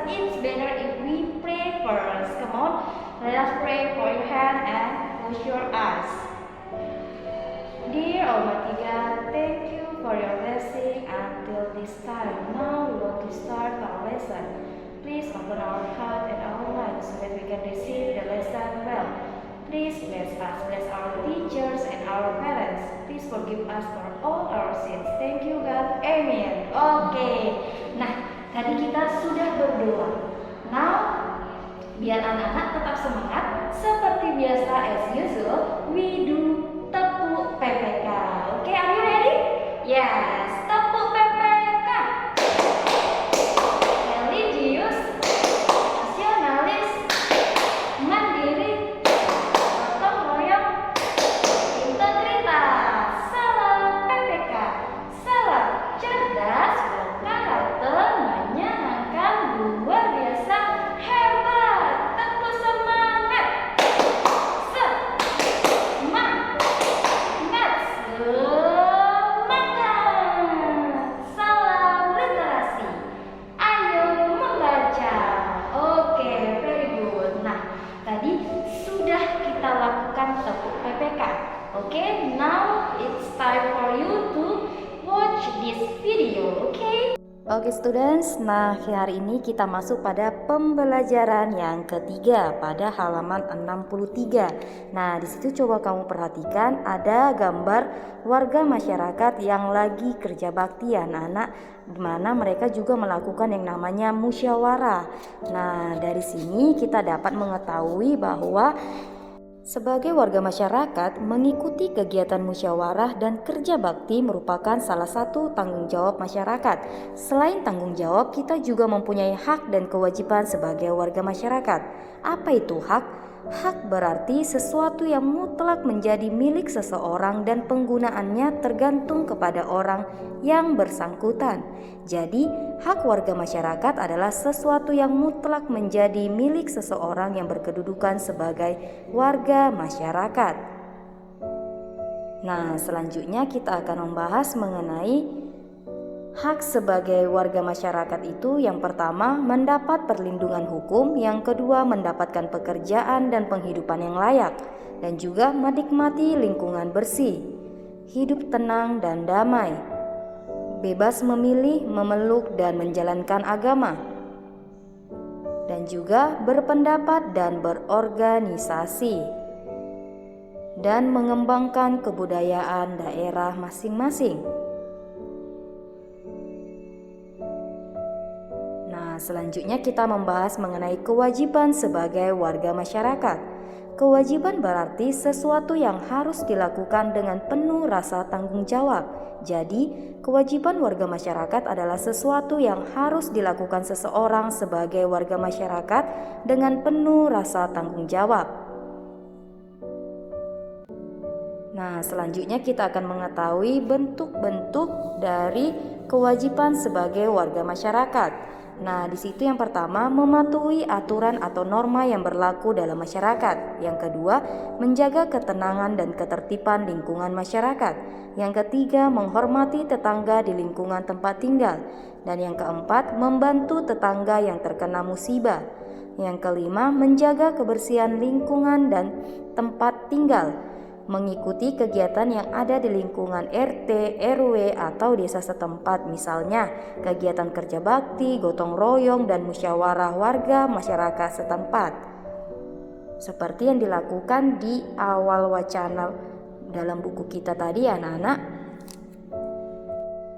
it's better if we pray first. Come on, let us pray for your hand and close your eyes. Dear Almighty God, thank you for your blessing until this time. Now we want to start our lesson. Please open our heart and our mind so that we can receive the lesson well. Please bless us, bless our teachers and our parents. Please forgive us for all our sins. Thank you God. Amen. Oke. Nah, tadi kita sudah berdoa. Now, biar anak-anak tetap semangat, seperti biasa as usual, we do tepuk PPK. Oke, are you ready? Yes, tepuk PPK. Religius, nasionalis, mandiri, gotong royong, integritas. Salam PPK. Salam cerdas, berkarakter, menyenangkan, luar biasa, hebat. Tepuk semangat. Salam literasi. Ayo membaca. Oke, very good. Nah, tadi sudah kita lakukan tepuk PPK. Oke, now it's time for you to watch this video. Oke students, nah hari ini kita masuk pada pembelajaran yang ketiga pada halaman 63. Nah di situ coba kamu perhatikan ada gambar warga masyarakat yang lagi kerja bakti anak-anak, di mana mereka juga melakukan yang namanya musyawarah. Nah dari sini kita dapat mengetahui bahwa sebagai warga masyarakat, mengikuti kegiatan musyawarah dan kerja bakti merupakan salah satu tanggung jawab masyarakat. Selain tanggung jawab, kita juga mempunyai hak dan kewajiban sebagai warga masyarakat. Apa itu hak? Hak berarti sesuatu yang mutlak menjadi milik seseorang dan penggunaannya tergantung kepada orang yang bersangkutan. Jadi, hak warga masyarakat adalah sesuatu yang mutlak menjadi milik seseorang yang berkedudukan sebagai warga masyarakat. Nah, selanjutnya kita akan membahas mengenai hak sebagai warga masyarakat itu yang pertama mendapat perlindungan hukum, yang kedua mendapatkan pekerjaan dan penghidupan yang layak, dan juga menikmati lingkungan bersih, hidup tenang dan damai, bebas memilih, memeluk dan menjalankan agama, dan juga berpendapat dan berorganisasi, dan mengembangkan kebudayaan daerah masing-masing. Selanjutnya kita membahas mengenai kewajiban sebagai warga masyarakat. Kewajiban berarti sesuatu yang harus dilakukan dengan penuh rasa tanggung jawab. Jadi, kewajiban warga masyarakat adalah sesuatu yang harus dilakukan seseorang sebagai warga masyarakat dengan penuh rasa tanggung jawab. Nah, selanjutnya kita akan mengetahui bentuk-bentuk dari kewajiban sebagai warga masyarakat. Nah, di situ yang pertama mematuhi aturan atau norma yang berlaku dalam masyarakat. Yang kedua, menjaga ketenangan dan ketertiban lingkungan masyarakat. Yang ketiga, menghormati tetangga di lingkungan tempat tinggal. Dan yang keempat, membantu tetangga yang terkena musibah. Yang kelima, menjaga kebersihan lingkungan dan tempat tinggal. Mengikuti kegiatan yang ada di lingkungan RT, RW, atau desa setempat, misalnya kegiatan kerja bakti, gotong royong, dan musyawarah warga masyarakat setempat. Seperti yang dilakukan di awal wacana dalam buku kita tadi, anak-anak.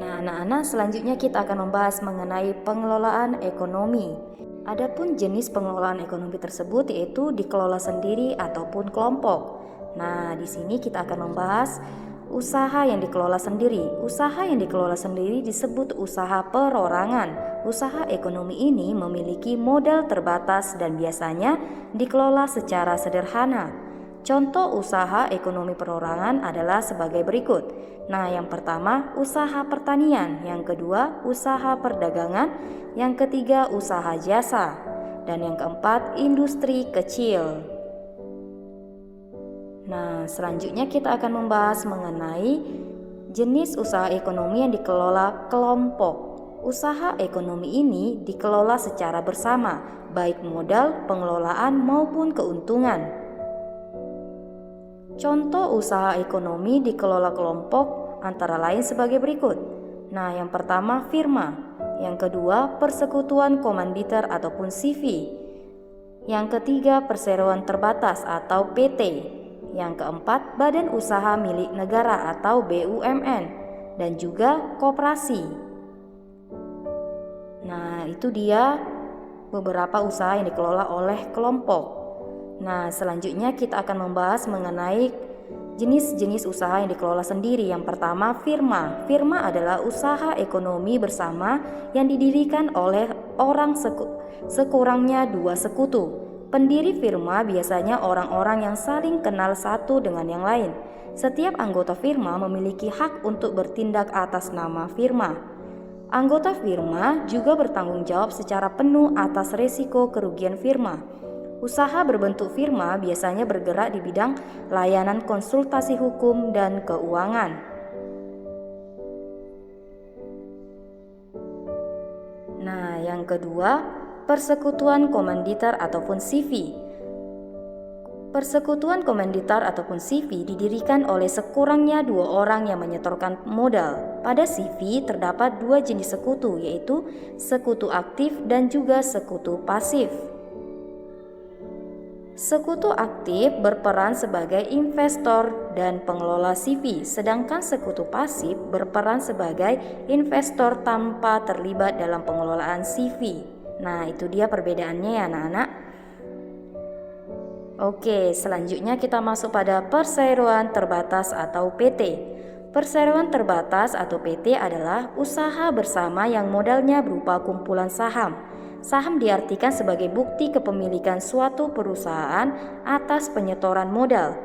Nah, anak-anak, selanjutnya kita akan membahas mengenai pengelolaan ekonomi. Adapun jenis pengelolaan ekonomi tersebut yaitu dikelola sendiri ataupun kelompok. Nah, di sini kita akan membahas usaha yang dikelola sendiri. Usaha yang dikelola sendiri disebut usaha perorangan. Usaha ekonomi ini memiliki modal terbatas dan biasanya dikelola secara sederhana. Contoh usaha ekonomi perorangan adalah sebagai berikut. Nah, yang pertama usaha pertanian, yang kedua usaha perdagangan, yang ketiga usaha jasa, dan yang keempat industri kecil. Nah, selanjutnya kita akan membahas mengenai jenis usaha ekonomi yang dikelola kelompok. Usaha ekonomi ini dikelola secara bersama, baik modal, pengelolaan, maupun keuntungan. Contoh usaha ekonomi dikelola kelompok antara lain sebagai berikut. Nah, yang pertama firma, yang kedua persekutuan komanditer ataupun CV, yang ketiga perseroan terbatas atau PT, yang keempat badan usaha milik negara atau BUMN, dan juga koperasi. Nah, itu dia beberapa usaha yang dikelola oleh kelompok. Nah, selanjutnya kita akan membahas mengenai jenis-jenis usaha yang dikelola sendiri. Yang pertama, firma. Firma adalah usaha ekonomi bersama yang didirikan oleh orang sekurangnya 2 sekutu. Pendiri firma biasanya orang-orang yang saling kenal satu dengan yang lain. Setiap anggota firma memiliki hak untuk bertindak atas nama firma. Anggota firma juga bertanggung jawab secara penuh atas risiko kerugian firma. Usaha berbentuk firma biasanya bergerak di bidang layanan konsultasi hukum dan keuangan. Nah, yang kedua, persekutuan komanditer ataupun CV. Persekutuan komanditer ataupun CV didirikan oleh sekurangnya 2 orang yang menyetorkan modal. Pada CV terdapat 2 jenis sekutu, yaitu sekutu aktif dan juga sekutu pasif. Sekutu aktif berperan sebagai investor dan pengelola CV, sedangkan sekutu pasif berperan sebagai investor tanpa terlibat dalam pengelolaan CV. Nah, itu dia perbedaannya ya anak-anak. Oke, selanjutnya kita masuk pada perseroan terbatas atau PT. Perseroan terbatas atau PT adalah usaha bersama yang modalnya berupa kumpulan saham. Saham diartikan sebagai bukti kepemilikan suatu perusahaan atas penyetoran modal,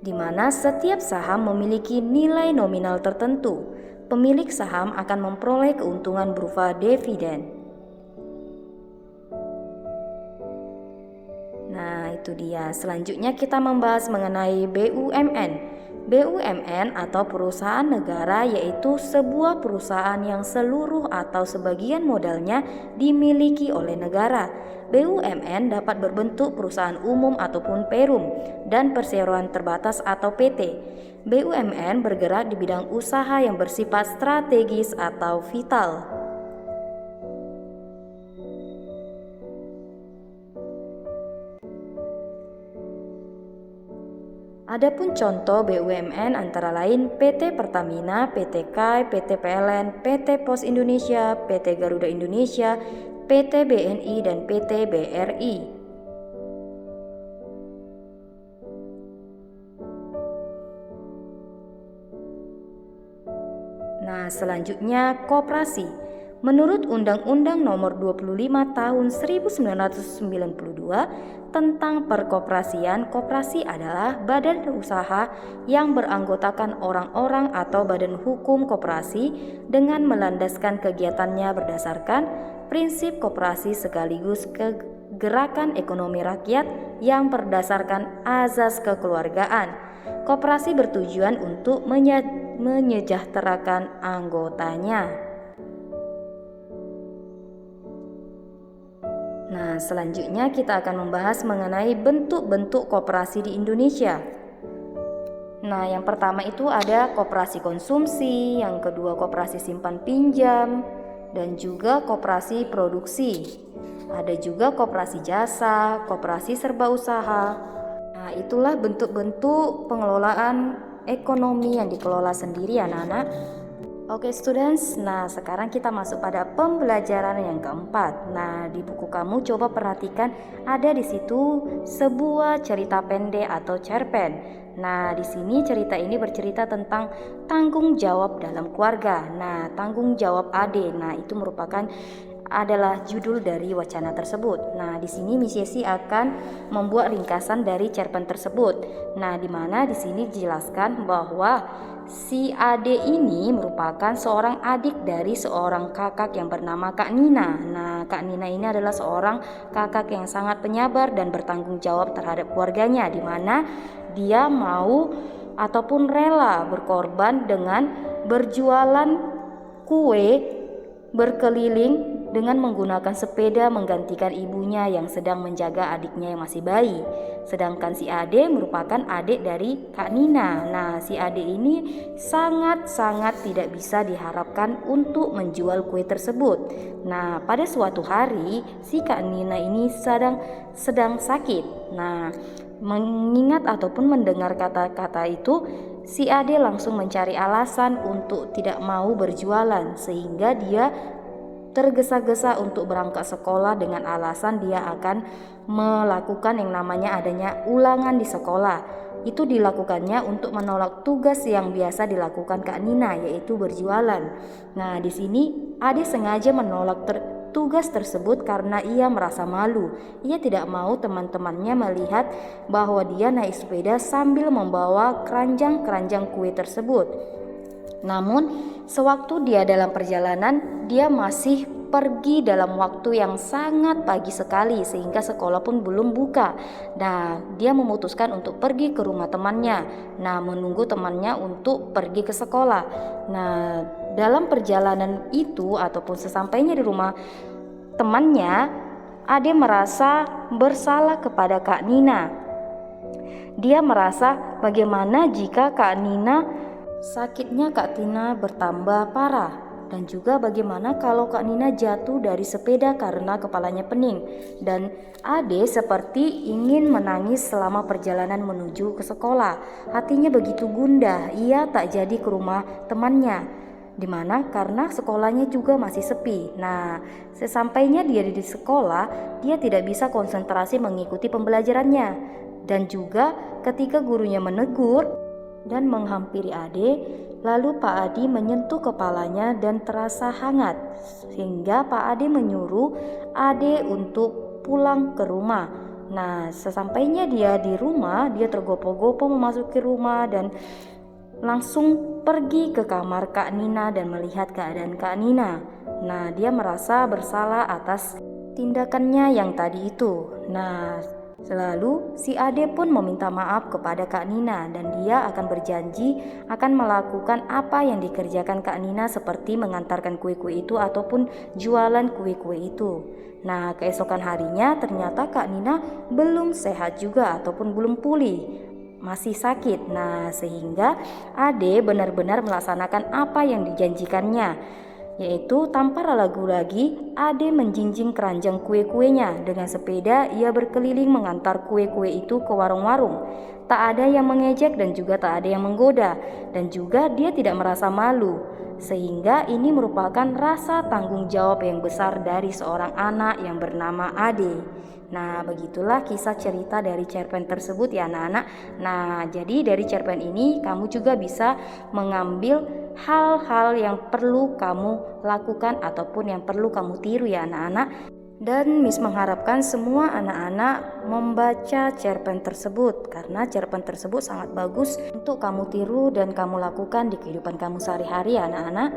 di mana setiap saham memiliki nilai nominal tertentu. Pemilik saham akan memperoleh keuntungan berupa dividen. Nah, itu dia. Selanjutnya kita membahas mengenai BUMN. BUMN atau perusahaan negara yaitu sebuah perusahaan yang seluruh atau sebagian modalnya dimiliki oleh negara. BUMN dapat berbentuk perusahaan umum ataupun perum dan perseroan terbatas atau PT. BUMN bergerak di bidang usaha yang bersifat strategis atau vital. Adapun contoh BUMN antara lain PT Pertamina, PT KAI, PT PLN, PT Pos Indonesia, PT Garuda Indonesia, PT BNI, dan PT BRI. Nah, selanjutnya koperasi. Menurut Undang-Undang Nomor 25 Tahun 1992 tentang perkoperasian, koperasi adalah badan usaha yang beranggotakan orang-orang atau badan hukum koperasi dengan melandaskan kegiatannya berdasarkan prinsip koperasi sekaligus gerakan ekonomi rakyat yang berdasarkan azas kekeluargaan. Koperasi bertujuan untuk menyejahterakan anggotanya. Nah, selanjutnya kita akan membahas mengenai bentuk-bentuk koperasi di Indonesia. Nah, yang pertama itu ada koperasi konsumsi, yang kedua koperasi simpan pinjam, dan juga koperasi produksi. Ada juga koperasi jasa, koperasi serba usaha. Nah, itulah bentuk-bentuk pengelolaan ekonomi yang dikelola sendiri anak-anak. Oke students, nah sekarang kita masuk pada pembelajaran yang keempat. Nah, di buku kamu coba perhatikan ada di situ sebuah cerita pendek atau cerpen. Nah, di sini cerita ini bercerita tentang tanggung jawab dalam keluarga. Nah, tanggung jawab ade. Nah, itu merupakan adalah judul dari wacana tersebut. Nah, di sini Miss Yesi akan membuat ringkasan dari cerpen tersebut. Nah, di mana di sini dijelaskan bahwa si Ade ini merupakan seorang adik dari seorang kakak yang bernama Kak Nina. Nah, Kak Nina ini adalah seorang kakak yang sangat penyabar dan bertanggung jawab terhadap keluarganya, di mana dia mau ataupun rela berkorban dengan berjualan kue berkeliling dengan menggunakan sepeda menggantikan ibunya yang sedang menjaga adiknya yang masih bayi. Sedangkan si Ade merupakan adik dari Kak Nina. Nah, si Ade ini sangat-sangat tidak bisa diharapkan untuk menjual kue tersebut. Nah, pada suatu hari si Kak Nina ini sedang sakit. Nah, mengingat ataupun mendengar kata-kata itu, si Ade langsung mencari alasan untuk tidak mau berjualan, sehingga dia tergesa-gesa untuk berangkat sekolah dengan alasan dia akan melakukan yang namanya adanya ulangan di sekolah. Itu dilakukannya untuk menolak tugas yang biasa dilakukan Kak Nina, yaitu berjualan. Nah, di sini Ade sengaja menolak tugas tersebut karena ia merasa malu. Ia tidak mau teman-temannya melihat bahwa dia naik sepeda sambil membawa keranjang-keranjang kue tersebut. Namun, sewaktu dia dalam perjalanan, dia masih pergi dalam waktu yang sangat pagi sekali sehingga sekolah pun belum buka. Nah, dia memutuskan untuk pergi ke rumah temannya. Nah, menunggu temannya untuk pergi ke sekolah. Nah, dalam perjalanan itu ataupun sesampainya di rumah temannya, Ade merasa bersalah kepada Kak Nina. Dia merasa bagaimana jika Kak Nina sakitnya Kak Tina bertambah parah, dan juga bagaimana kalau Kak Nina jatuh dari sepeda karena kepalanya pening. Dan Ade seperti ingin menangis selama perjalanan menuju ke sekolah. Hatinya begitu gundah, ia tak jadi ke rumah temannya. Dimana karena sekolahnya juga masih sepi. Nah, sesampainya dia di sekolah, dia tidak bisa konsentrasi mengikuti pembelajarannya. Dan juga ketika gurunya menegur dan menghampiri Ade, lalu Pak Adi menyentuh kepalanya dan terasa hangat, sehingga Pak Ade menyuruh Ade untuk pulang ke rumah. Nah, sesampainya dia di rumah, dia tergopoh-gopoh memasuki rumah dan langsung pergi ke kamar Kak Nina dan melihat keadaan Kak Nina. Nah, dia merasa bersalah atas tindakannya yang tadi itu. Nah, selalu si Ade pun meminta maaf kepada Kak Nina dan dia akan berjanji akan melakukan apa yang dikerjakan Kak Nina, seperti mengantarkan kue-kue itu ataupun jualan kue-kue itu. Nah, keesokan harinya ternyata Kak Nina belum sehat juga ataupun belum pulih, masih sakit. Nah, sehingga Ade benar-benar melaksanakan apa yang dijanjikannya, yaitu tanpa ragu lagi Ade menjinjing keranjang kue-kuenya. Dengan sepeda ia berkeliling mengantar kue-kue itu ke warung-warung. Tak ada yang mengejek dan juga tak ada yang menggoda, dan juga dia tidak merasa malu, sehingga ini merupakan rasa tanggung jawab yang besar dari seorang anak yang bernama Ade. Nah, begitulah kisah cerita dari cerpen tersebut ya anak-anak. Nah, jadi dari cerpen ini kamu juga bisa mengambil hal-hal yang perlu kamu lakukan ataupun yang perlu kamu tiru ya anak-anak. Dan Miss mengharapkan semua anak-anak membaca cerpen tersebut, karena cerpen tersebut sangat bagus untuk kamu tiru dan kamu lakukan di kehidupan kamu sehari-hari ya anak-anak.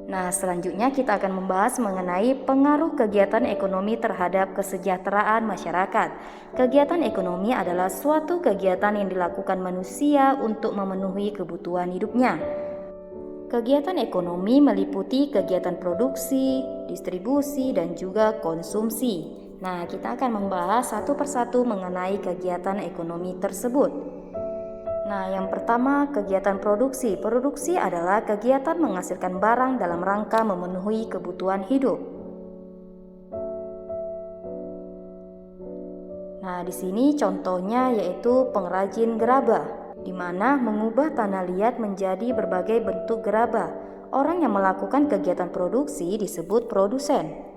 Nah, selanjutnya kita akan membahas mengenai pengaruh kegiatan ekonomi terhadap kesejahteraan masyarakat. Kegiatan ekonomi adalah suatu kegiatan yang dilakukan manusia untuk memenuhi kebutuhan hidupnya. Kegiatan ekonomi meliputi kegiatan produksi, distribusi, dan juga konsumsi. Nah, kita akan membahas satu persatu mengenai kegiatan ekonomi tersebut. Nah, yang pertama, kegiatan produksi. Produksi adalah kegiatan menghasilkan barang dalam rangka memenuhi kebutuhan hidup. Nah, di sini contohnya yaitu pengrajin gerabah, di mana mengubah tanah liat menjadi berbagai bentuk gerabah. Orang yang melakukan kegiatan produksi disebut produsen.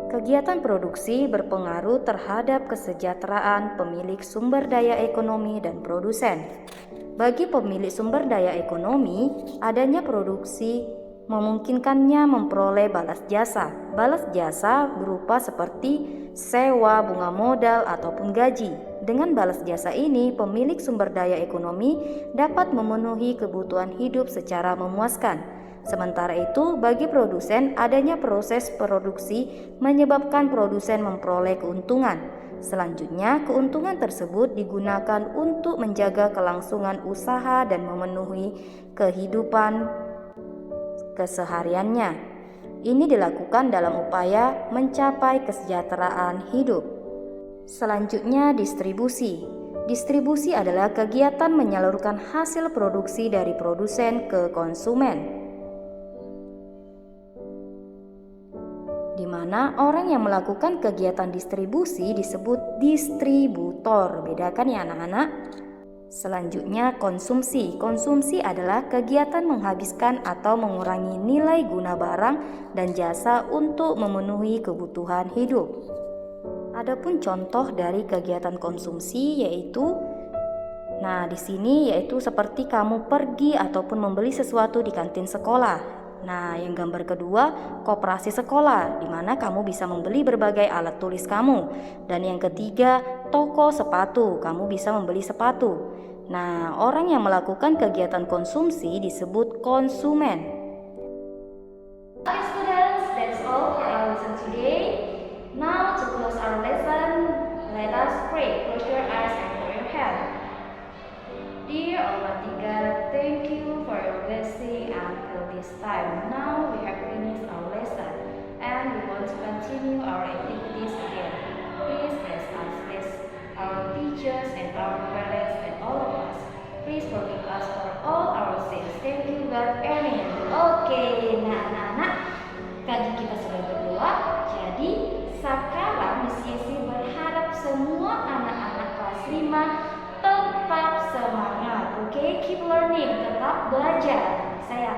Kegiatan produksi berpengaruh terhadap kesejahteraan pemilik sumber daya ekonomi dan produsen. Bagi pemilik sumber daya ekonomi, adanya produksi memungkinkannya memperoleh balas jasa. Balas jasa berupa seperti sewa, bunga modal, ataupun gaji. Dengan balas jasa ini, pemilik sumber daya ekonomi dapat memenuhi kebutuhan hidup secara memuaskan. Sementara itu, bagi produsen, adanya proses produksi menyebabkan produsen memperoleh keuntungan. Selanjutnya, keuntungan tersebut digunakan untuk menjaga kelangsungan usaha dan memenuhi kehidupan kesehariannya. Ini dilakukan dalam upaya mencapai kesejahteraan hidup. Selanjutnya, distribusi. Distribusi adalah kegiatan menyalurkan hasil produksi dari produsen ke konsumen, di mana orang yang melakukan kegiatan distribusi disebut distributor. Bedakan ya anak-anak. Selanjutnya, konsumsi. Konsumsi adalah kegiatan menghabiskan atau mengurangi nilai guna barang dan jasa untuk memenuhi kebutuhan hidup. Adapun contoh dari kegiatan konsumsi yaitu di sini yaitu seperti kamu pergi ataupun membeli sesuatu di kantin sekolah. Yang gambar kedua, koperasi sekolah, di mana kamu bisa membeli berbagai alat tulis kamu. Dan yang ketiga, toko sepatu, kamu bisa membeli sepatu. Orang yang melakukan kegiatan konsumsi disebut konsumen. Okay students, that's all for our lesson today. Now to close our lesson, let us pray. Close your eyes and put your hand. Dear Almighty God, thank you for your blessing until this time. Now we have finished our lesson and we want to continue our activities again. Please bless us, bless our teachers and our parents and all of us. Please forgive us for all our sins. Thank you God, amen. Oke, anak-anak, tadi kita sudah berdoa. Jadi sekarang Miss Yesi berharap semua anak-anak kelas 5 tetap semangat, oke? Keep learning, tetap belajar. Saya